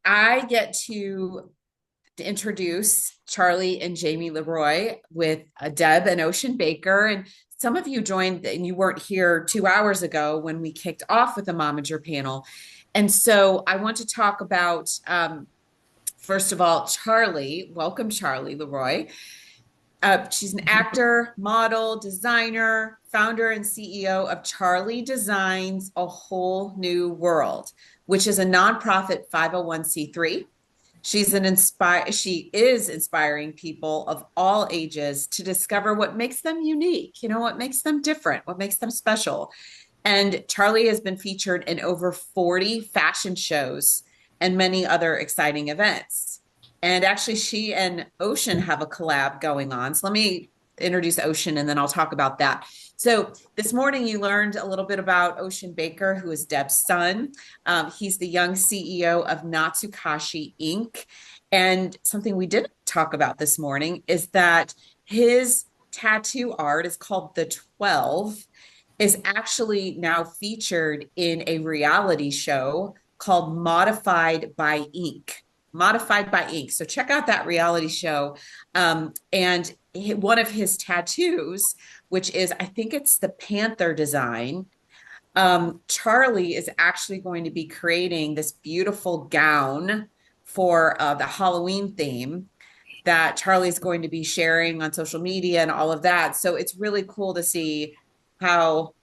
I get to introduce Charlie and Jamie Leroy with Deb and Ocean Baker. And some of you joined and you weren't here 2 hours ago when we kicked off with the Momager panel. And so I want to talk about, first of all, Charlie. Welcome, Charlie Leroy. She's an actor, model, designer, founder, and CEO of Charlie Designs a Whole New World, which is a nonprofit 501c3. She is inspiring people of all ages to discover what makes them unique, what makes them different, what makes them special. And Charlie has been featured in over 40 fashion shows and many other exciting events. And actually, she and Ocean have a collab going on. So let me introduce Ocean and then I'll talk about that. So this morning you learned a little bit about Ocean Baker, who is Deb's son. He's the young CEO of Natsukashi Inc. And something we didn't talk about this morning is that his tattoo art is called The 12, is actually now featured in a reality show called Modified by Ink. Modified by Ink. So check out that reality show. And one of his tattoos, which is, I think it's the Panther design. Charlie is actually going to be creating this beautiful gown for the Halloween theme that Charlie's going to be sharing on social media and all of that. So it's really cool to see how,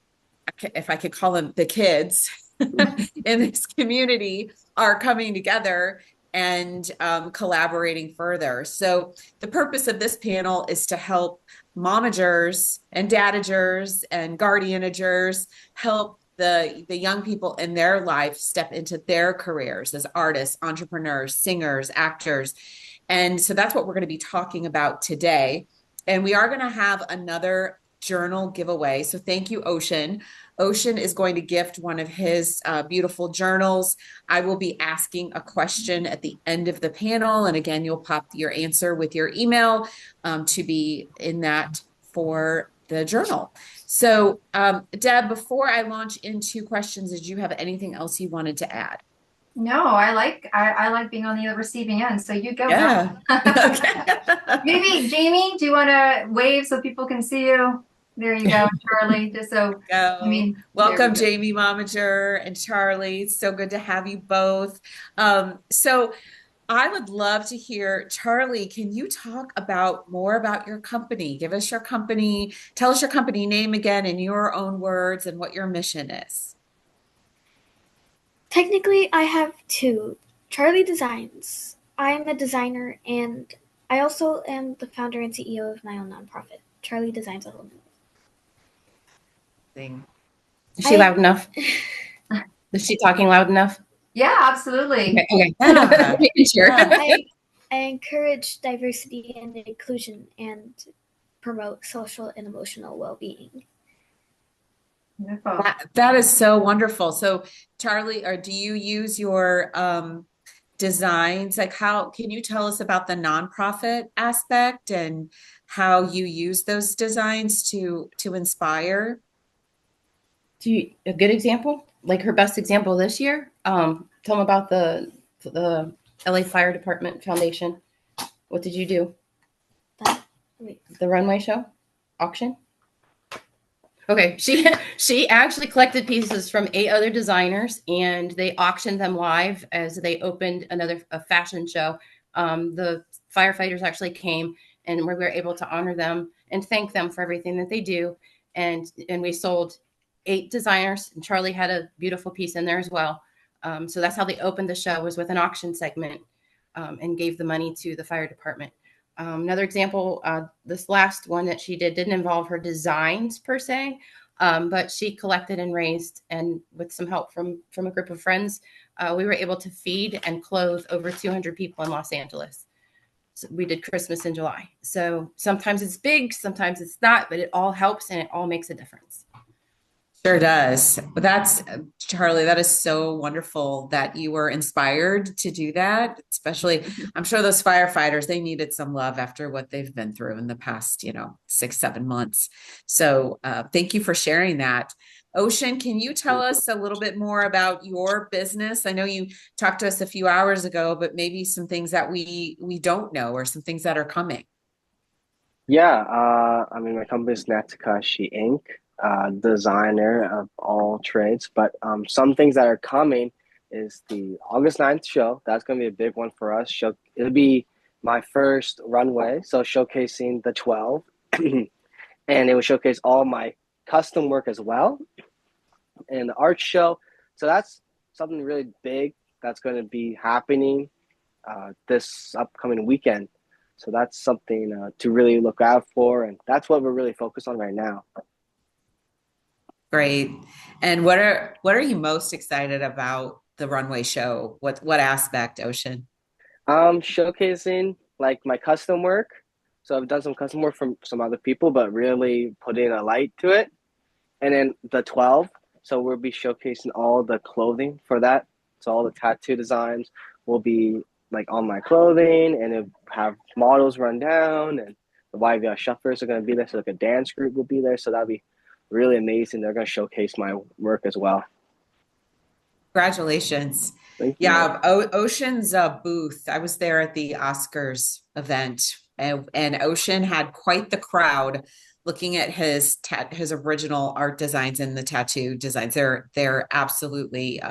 if I could call them the kids in this community, are coming together and collaborating further. So the purpose of this panel is to help momagers and dadagers and guardianagers help the young people in their life step into their careers as artists, entrepreneurs, singers, actors. And so that's what we're going to be talking about today. And we are going to have another journal giveaway. So thank you, Ocean. Ocean is going to gift one of his beautiful journals. I will be asking a question at the end of the panel. And again, you'll pop your answer with your email to be in that for the journal. So Deb, before I launch into questions, did you have anything else you wanted to add? No, I like being on the receiving end. So you go. Yeah. Okay. Maybe Jamie, do you want to wave so people can see you? There you go, Charlie. Just so I Go. mean, there we Welcome, go. Jamie Momager and Charlie. It's so good to have you both. So I would love to hear, Charlie, can you talk about more about your company? Give us your company, tell us your company name again in your own words and what your mission is. Technically, I have two. Charlie Designs. I am a designer, and I also am the founder and CEO of my own nonprofit, Charlie Designs a Whole New Thing. Is she loud enough? Is she talking loud enough? Yeah, absolutely. Okay. Yeah. Making sure. Yeah. I encourage diversity and inclusion and promote social and emotional well-being. Wonderful. That is so wonderful. So, Charlie, or do you use your designs? Like, how can you tell us about the nonprofit aspect and how you use those designs to inspire? A good example, like her best example this year? Tell them about the LA Fire Department Foundation. What did you do? The runway show auction. Okay, she actually collected pieces from 8 other designers and they auctioned them live as they opened a fashion show. The firefighters actually came and we were able to honor them and thank them for everything that they do. And we sold 8 designers, and Charlie had a beautiful piece in there as well. So that's how they opened the show, was with an auction segment, and gave the money to the fire department. Another example, this last one that she didn't involve her designs per se, but she collected and raised, and with some help from a group of friends, we were able to feed and clothe over 200 people in Los Angeles. So we did Christmas in July. So sometimes it's big, sometimes it's not, but it all helps and it all makes a difference. Sure does. But that's, Charlie, that is so wonderful that you were inspired to do that. Especially, I'm sure those firefighters, they needed some love after what they've been through in the past, 6, 7 months. So thank you for sharing that. Ocean, can you tell us a little bit more about your business? I know you talked to us a few hours ago, but maybe some things that we don't know or some things that are coming. Yeah, I mean, my company is Natsukashi Inc., designer of all trades. But some things that are coming is the August 9th show. That's going to be a big one for us. It'll be my first runway, so showcasing the 12, and it will showcase all my custom work as well, and the art show. So that's something really big that's going to be happening this upcoming weekend. So that's something to really look out for, and that's what we're really focused on right now. Great. And what are you most excited about the runway show? What aspect, Ocean? Showcasing like my custom work. So I've done some custom work from some other people, but really putting a light to it. And then the 12. So we'll be showcasing all the clothing for that. So all the tattoo designs will be like on my clothing, and it have models run down, and the YVR shufflers are going to be there. So like a dance group will be there. So that'll be really amazing. They're going to showcase my work as well. Congratulations. Thank you. Yeah, Ocean's booth. I was there at the Oscars event, and Ocean had quite the crowd looking at his original art designs and the tattoo designs. They're absolutely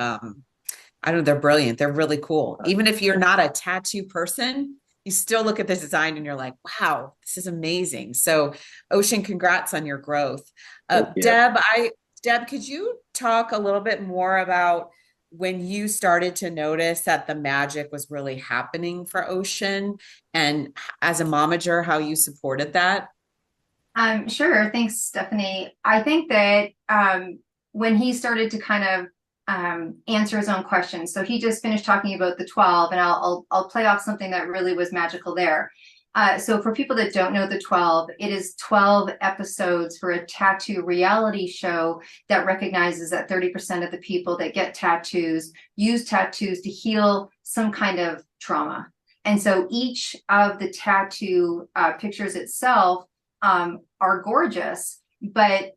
I don't know, they're brilliant. They're really cool. Even if you're not a tattoo person, you still look at the design and you're like, wow, this is amazing. So, Ocean, congrats on your growth. Thank you. Deb, could you talk a little bit more about when you started to notice that the magic was really happening for Ocean, and as a momager, how you supported that? Sure. Thanks, Stephanie. I think that when he started to kind of answer his own questions, so he just finished talking about the 12, and I'll play off something that really was magical there. So for people that don't know the 12, it is 12 episodes for a tattoo reality show that recognizes that 30% of the people that get tattoos use tattoos to heal some kind of trauma. And so each of the tattoo pictures itself are gorgeous, but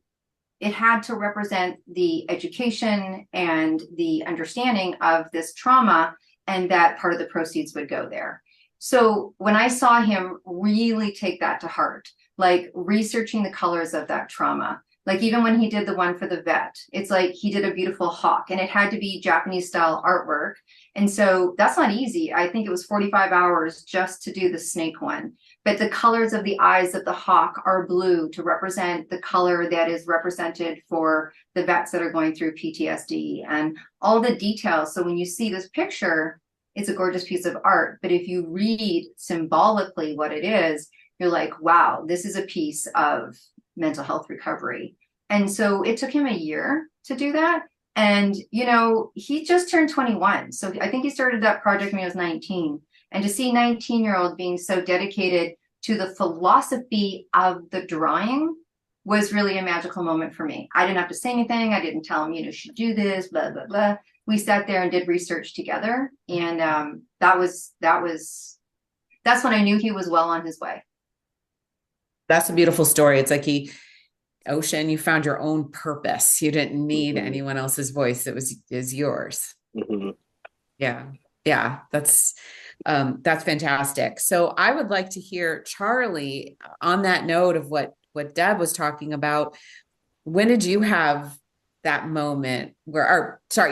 it had to represent the education and the understanding of this trauma, and that part of the proceeds would go there. So when I saw him really take that to heart, like researching the colors of that trauma, like even when he did the one for the vet, it's like he did a beautiful hawk, and it had to be Japanese style artwork. And so that's not easy. I think it was 45 hours just to do the snake one. But the colors of the eyes of the hawk are blue to represent the color that is represented for the vets that are going through PTSD, and all the details. So when you see this picture, it's a gorgeous piece of art. But if you read symbolically what it is, you're like, wow, this is a piece of mental health recovery. And so it took him a year to do that. And, you know, he just turned 21. So I think he started that project when he was 19. And to see 19-year-old being so dedicated to the philosophy of the drawing was really a magical moment for me. I didn't have to say anything. I didn't tell him, you should do this, blah, blah, blah. We sat there and did research together. And that's when I knew he was well on his way. That's a beautiful story. It's like Ocean, you found your own purpose. You didn't need anyone else's voice. Is yours. Mm-hmm. Yeah. Yeah. That's fantastic. So I would like to hear, Charlie, on that note of what Deb was talking about. When did you have that moment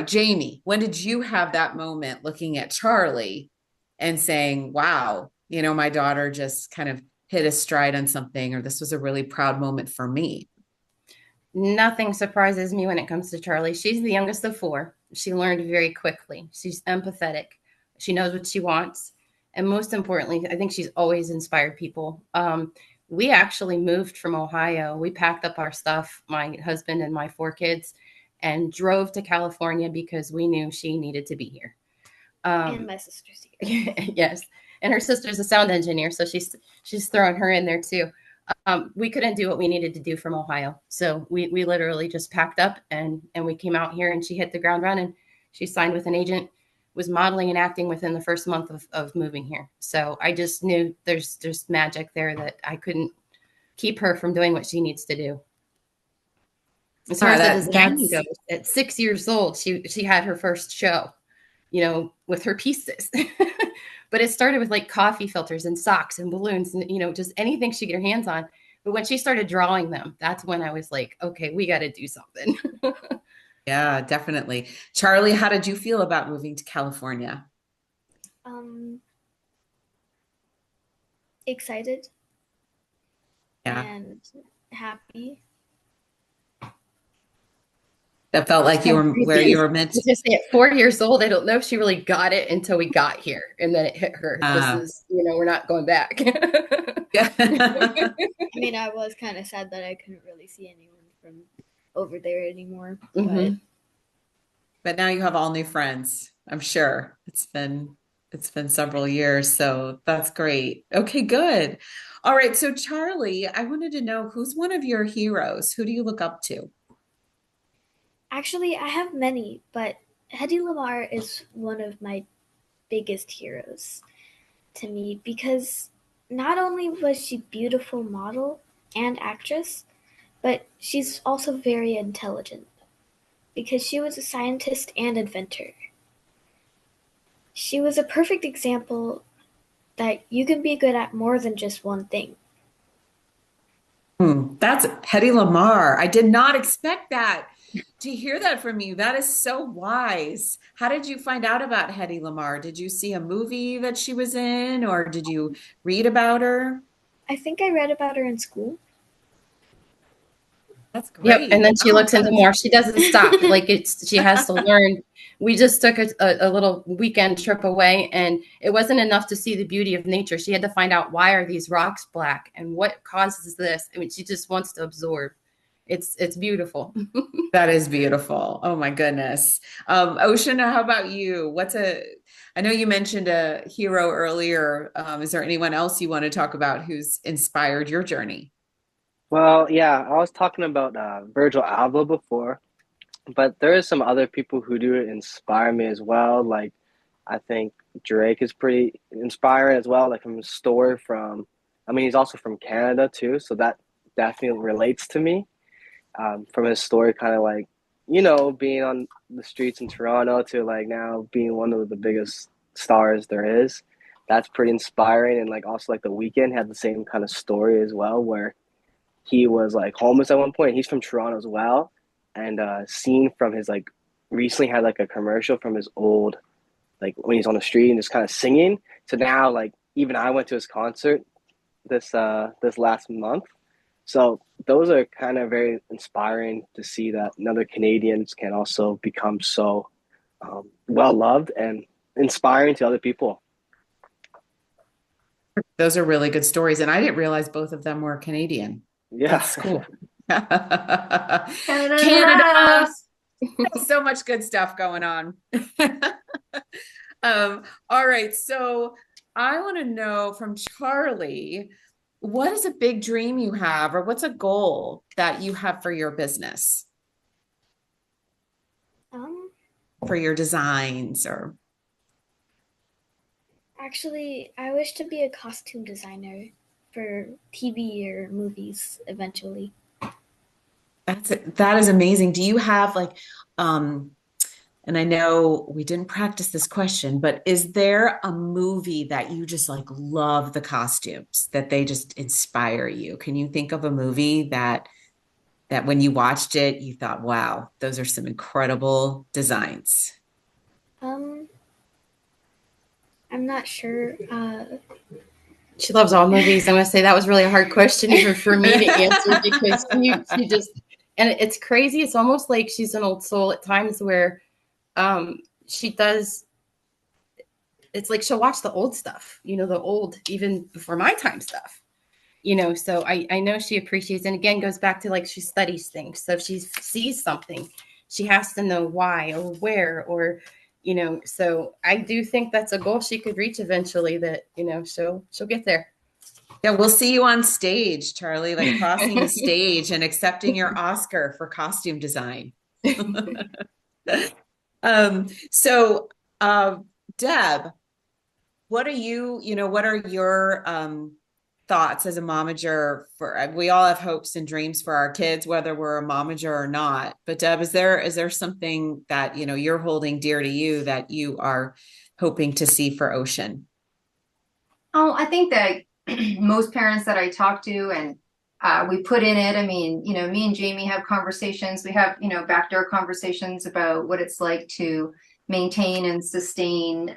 Jamie, when did you have that moment looking at Charlie and saying, wow, my daughter just kind of hit a stride on something, or this was a really proud moment for me? Nothing surprises me when it comes to Charlie. She's the youngest of four. She learned very quickly. She's empathetic. She knows what she wants. And most importantly, I think she's always inspired people. We actually moved from Ohio. We packed up our stuff, my husband and my 4 kids, and drove to California because we knew she needed to be here. And my sister's here. Yes. And her sister's a sound engineer, so she's throwing her in there too. We couldn't do what we needed to do from Ohio. So we literally just packed up and we came out here, and she hit the ground running. She signed with an agent, was modeling and acting within the first month of moving here. So I just knew there's magic there that I couldn't keep her from doing what she needs to do. As far as the design that's goes, at 6 years old, she had her first show, with her pieces. But it started with like coffee filters and socks and balloons and just anything she could get her hands on. But when she started drawing them, that's when I was like, okay, we got to do something. yeah, definitely. Charlie, how did you feel about moving to California? Um, excited Yeah, and happy. that felt It's like you kind of were where crazy. you were meant I to. just say at 4 years old, I don't know if she really got it until we got here, and then it hit her. This Uh, is, we're not going back. yeah. I mean, I was kind of sad that I couldn't really see anyone from over there anymore, but Hmm. But now you have all new friends. I'm sure it's been several years, so that's great. Okay, good. All right, so Charlie, I wanted to know who's one of your heroes? Who do you look up to? actually, I have many, but Hedy Lamarr is one of my biggest heroes to me because not only was she beautiful model and actress, but she's also very intelligent because she was a scientist and inventor. She was a perfect example that you can be good at more than just one thing. That's Hedy Lamarr. I did not expect that to hear that from you. That is so wise. How did you find out about Hedy Lamarr? Did you see a movie that she was in, or did you read about her? I think I read about her in school. That's Yep. And great. then she Oh, looks into that's more. She doesn't stop. Like she has to learn. We just took a little weekend trip away, and it wasn't enough to see the beauty of nature. She had to find out, why are these rocks black and what causes this. I mean, she just wants to absorb. It's beautiful. That is beautiful. Oh my goodness. Ocean, how about you? I know you mentioned a hero earlier. Is there anyone else you want to talk about who's inspired your journey? Well, yeah, I was talking about Virgil Abloh before, but there is some other people who do inspire me as well. Like I think Drake is pretty inspiring as well. Like from his story from, I mean, he's also from Canada too, so that definitely relates to me. From his story, kind of like, being on the streets in Toronto to like now being one of the biggest stars there is. That's pretty inspiring. And like also like The Weeknd had the same kind of story as well, where he was like homeless at one point. He's from Toronto as well, and seen from his like recently had like a commercial from his old like when he's on the street and just kind of singing. So now like even I went to his concert this last month. So those are kind of very inspiring to see that another Canadians can also become so well loved and inspiring to other people. Those are really good stories. And I didn't realize both of them were Canadian. Yeah. That's cool. Canada. Canada. So much good stuff going on. All right. So I want to know from Charlie, what is a big dream you have, or what's a goal that you have for your business, Um, for your designs, or Actually, I wish to be a costume designer for TV or movies eventually. that is amazing. Do you have like, um, and I know we didn't practice this question, but is there a movie that you just like love the costumes, that they just inspire you? Can you think of a movie that when you watched it, you thought, wow, those are some incredible designs? Um, I'm not sure. She loves all movies. I'm gonna say that was really a hard question even for me to answer, because she just, and it's crazy. It's almost like she's an old soul at times, where she does. It's like she'll watch the old stuff, the old, even before my time stuff. So I know she appreciates, and again goes back to like she studies things. So if she sees something, she has to know why or where, or so I do think that's a goal she could reach eventually, that she'll get there. Yeah, we'll see you on stage, Charlie, like crossing the stage and accepting your Oscar for costume design. So Deb, what are your thoughts as a momager for we all have hopes and dreams for our kids, whether we're a momager or not. But Deb, is there something that you're holding dear to you that you are hoping to see for Ocean? Oh, I think that most parents that I talk to and we put in it, I mean, me and Jamie have conversations. We have, backdoor conversations about what it's like to maintain and sustain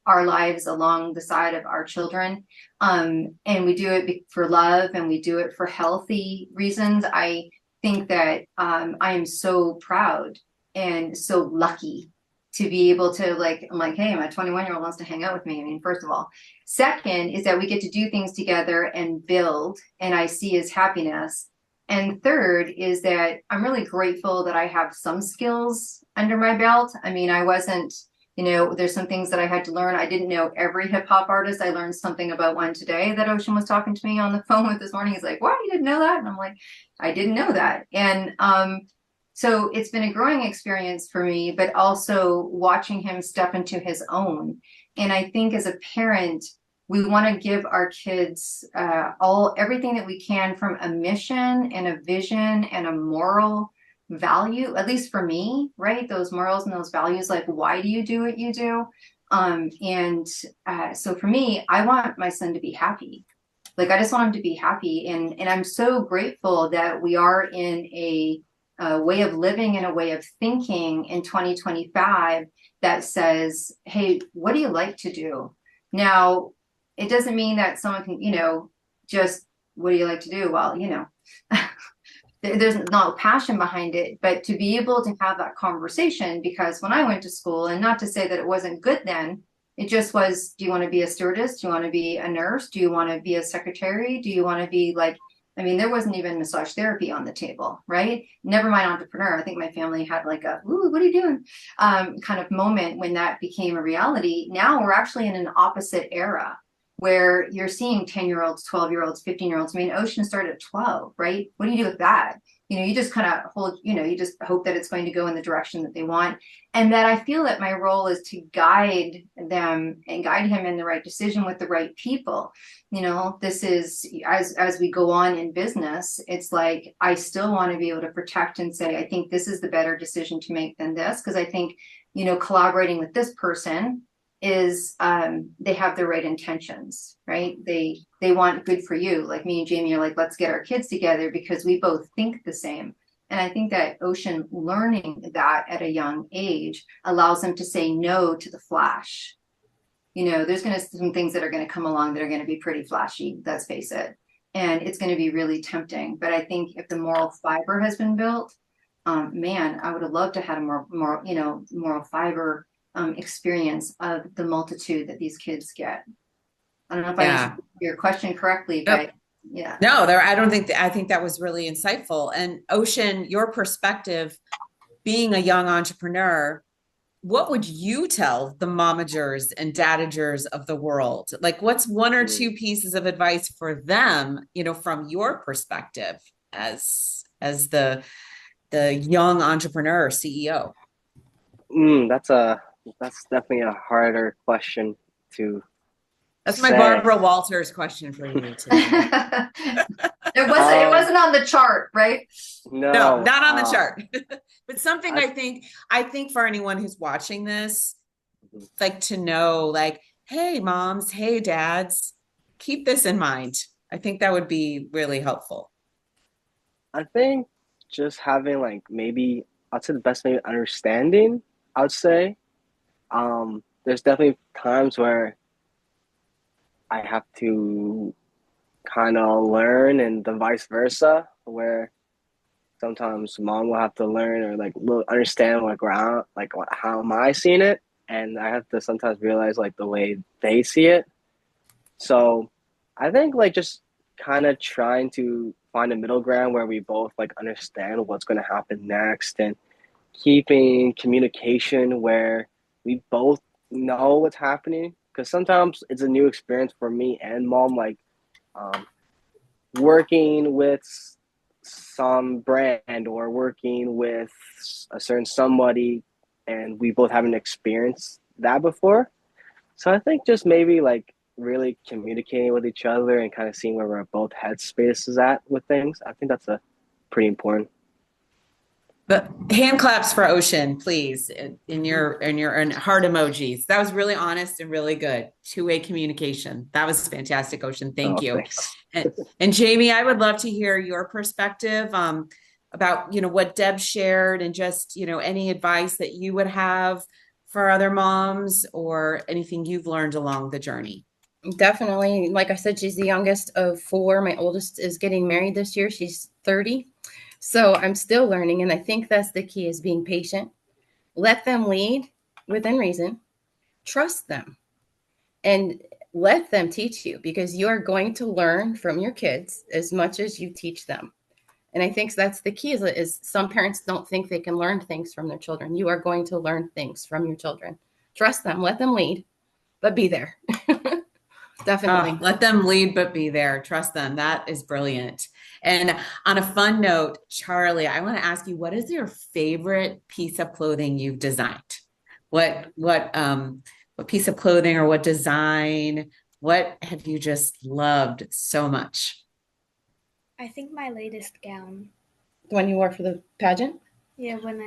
our lives along the side of our children. And we do it for love and we do it for healthy reasons. I think that I am so proud and so lucky to be able to I'm like, hey, my 21-year-old wants to hang out with me. I mean, first of all. Second is that we get to do things together and build, and I see his happiness. And third is that I'm really grateful that I have some skills under my belt. I mean, I wasn't, there's some things that I had to learn. I didn't know every hip hop artist. I learned something about one today that Ocean was talking to me on the phone with this morning. He's like, what? You didn't know that? And I'm like, I didn't know that. And so it's been a growing experience for me, but also watching him step into his own. And I think as a parent, we want to give our kids everything that we can from a mission and a vision and a moral value, at least for me, right? Those morals and those values, like why do you do what you do? So for me, I want my son to be happy. Like I just want him to be happy. And I'm so grateful that we are in a way of living and a way of thinking in 2025 that says, hey, what do you like to do? Now, it doesn't mean that someone can, just what do you like to do? Well, there's no passion behind it, but to be able to have that conversation, because when I went to school, and not to say that it wasn't good then, it just was, do you want to be a stewardess? Do you want to be a nurse? Do you want to be a secretary? Do you want to be there wasn't even massage therapy on the table, right? Never mind entrepreneur. I think my family had ooh, what are you doing? Kind of moment when that became a reality. Now we're actually in an opposite era where you're seeing 10-year-olds, 12-year-olds, 15-year-olds. I mean, Ocean started at 12, right? What do you do with that? You just kind of hold, you just hope that it's going to go in the direction that they want. And that I feel that my role is to guide them and guide him in the right decision with the right people. This is, as we go on in business, it's like, I still want to be able to protect and say, I think this is the better decision to make than this. Because I think, collaborating with this person is they have the right intentions, right? They want good for you. Like me and Jamie are like, let's get our kids together because we both think the same. And I think that Ocean learning that at a young age allows them to say no to the flash. There's going to some things that are going to come along that are going to be pretty flashy, let's face it. And it's going to be really tempting. But I think if the moral fiber has been built, man, I would have loved to have a more moral fiber experience of the multitude that these kids get. I don't know if I answered your question correctly, but yeah. No, I think that was really insightful. And Ocean, your perspective, being a young entrepreneur, what would you tell the momagers and dadagers of the world? Like, what's one or two pieces of advice for them, from your perspective as the young entrepreneur CEO? That's definitely a harder question to That's my Barbara Walters question for you today. It wasn't on the chart, right? No, not on the chart. But something I think for anyone who's watching this, like to know, hey, moms, hey, dads, keep this in mind. I think that would be really helpful. I think just having maybe I'd say the best maybe understanding, I would say. There's definitely times where I have to kind of learn and the vice versa, where sometimes mom will have to learn or understand how am I seeing it, and I have to sometimes realize the way they see it. So I think just kind of trying to find a middle ground where we both understand what's going to happen next, and keeping communication where we both know what's happening, because sometimes it's a new experience for me and mom, working with some brand or working with a certain somebody, and we both haven't experienced that before. So I think just maybe really communicating with each other and kind of seeing where we're both headspace is at with things. I think that's a pretty important. But hand claps for Ocean, please, in your heart emojis. That was really honest and really good. Two-way communication. That was fantastic, Ocean. Thank Oh, you. thanks. And Jamie, I would love to hear your perspective about what Deb shared and just any advice that you would have for other moms or anything you've learned along the journey. Definitely. Like I said, she's the youngest of four. My oldest is getting married this year. She's 30. So I'm still learning. And I think that's the key, is being patient. Let them lead within reason. Trust them and let them teach you, because you are going to learn from your kids as much as you teach them. And I think that's the key, is some parents don't think they can learn things from their children. You are going to learn things from your children. Trust them, let them lead, but be there. Definitely. Let them lead, but be there. Trust them. That is brilliant. And on a fun note, Charlie, I want to ask you, what is your favorite piece of clothing you've designed? What piece of clothing or what design? What have you just loved so much? I think my latest gown. The one you wore for the pageant? Yeah, when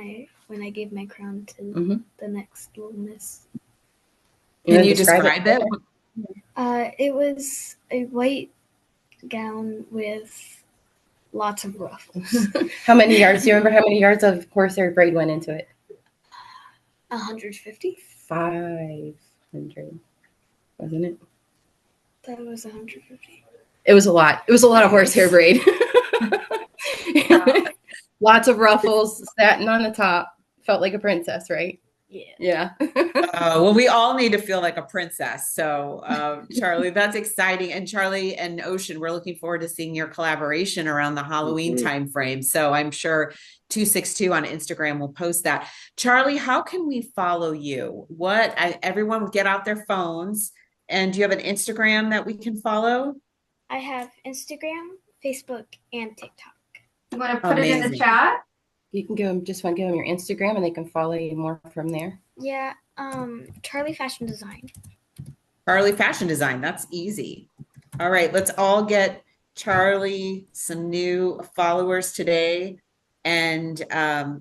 I gave my crown to the next little miss. Can you describe it? It was a white gown with lots of ruffles. How many yards? Do you remember how many yards of horsehair braid went into it? 150. 500, wasn't it? That was 150. It was a lot. It was a lot of horsehair braid. Lots of ruffles, satin on the top. Felt like a princess, right? Yeah. Well, we all need to feel like a princess. So, Charlie, that's exciting. And Charlie and Ocean, we're looking forward to seeing your collaboration around the Halloween timeframe. So I'm sure 262 on Instagram will post that. Charlie, how can we follow you? Everyone get out their phones. And do you have an Instagram that we can follow? I have Instagram, Facebook, and TikTok. You want to put it in the chat? You can give them your Instagram and they can follow you more from there. Yeah, Charlie Fashion Design. Charlie Fashion Design. That's easy. All right, let's all get Charlie some new followers today. And that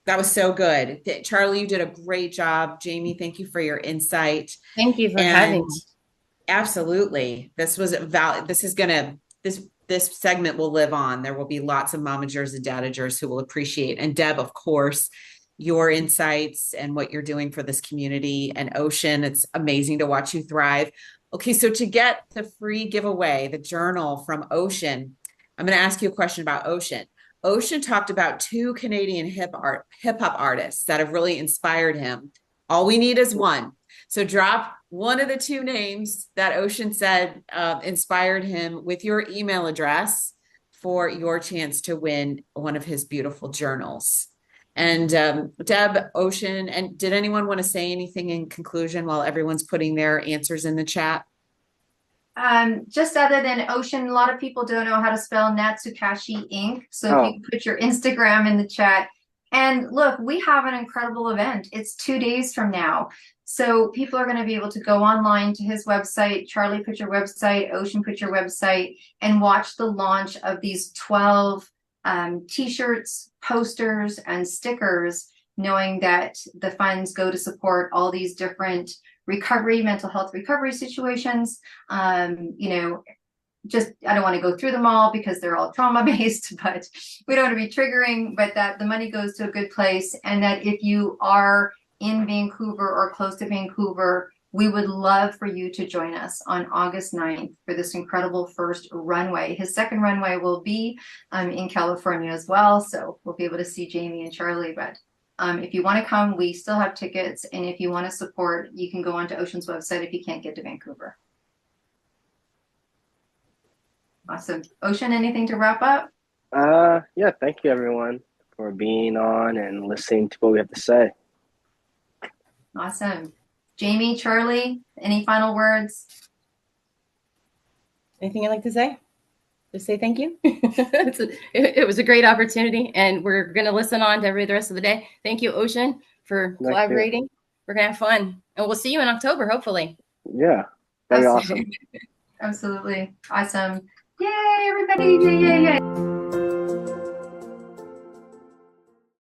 was so good. Charlie, you did a great job. Jamie, thank you for your insight. Thank you for having me. Absolutely. This was this segment will live on. There will be lots of momagers and dadagers who will appreciate. And Deb, of course, your insights and what you're doing for this community. And Ocean, it's amazing to watch you thrive. Okay, so to get the free giveaway, the journal from Ocean, I'm going to ask you a question about Ocean. Ocean talked about two Canadian hip hop artists that have really inspired him. All we need is one. So drop one of the two names that Ocean said inspired him with your email address for your chance to win one of his beautiful journals. And Deb, Ocean, and did anyone want to say anything in conclusion while everyone's putting their answers in the chat? Just other than Ocean, a lot of people don't know how to spell Natsukashi Inc. So if you put your Instagram in the chat. And look, we have an incredible event. It's 2 days from now. So people are going to be able to go online to his website. Charlie, put your website. Ocean, put your website, and watch the launch of these 12 t-shirts, posters, and stickers, knowing that the funds go to support all these different mental health recovery situations. Just, I don't want to go through them all because they're all trauma based, but we don't want to be triggering, but that the money goes to a good place. And that if you are in Vancouver or close to Vancouver, we would love for you to join us on August 9th for this incredible first runway. His second runway will be in California as well. So we'll be able to see Jamie and Charlie, but if you want to come, we still have tickets. And if you want to support, you can go onto Ocean's website if you can't get to Vancouver. Awesome. Ocean, anything to wrap up? Yeah, thank you everyone for being on and listening to what we have to say. Awesome. Jamie, Charlie, any final words? Anything you'd like to say? Just say thank you. It was a great opportunity, and we're going to listen on to everybody the rest of the day. Thank you, Ocean, for collaborating. We're going to have fun, and we'll see you in October, hopefully. Yeah. Very awesome. Absolutely. Awesome. Yay, everybody. Yay, yay, yay.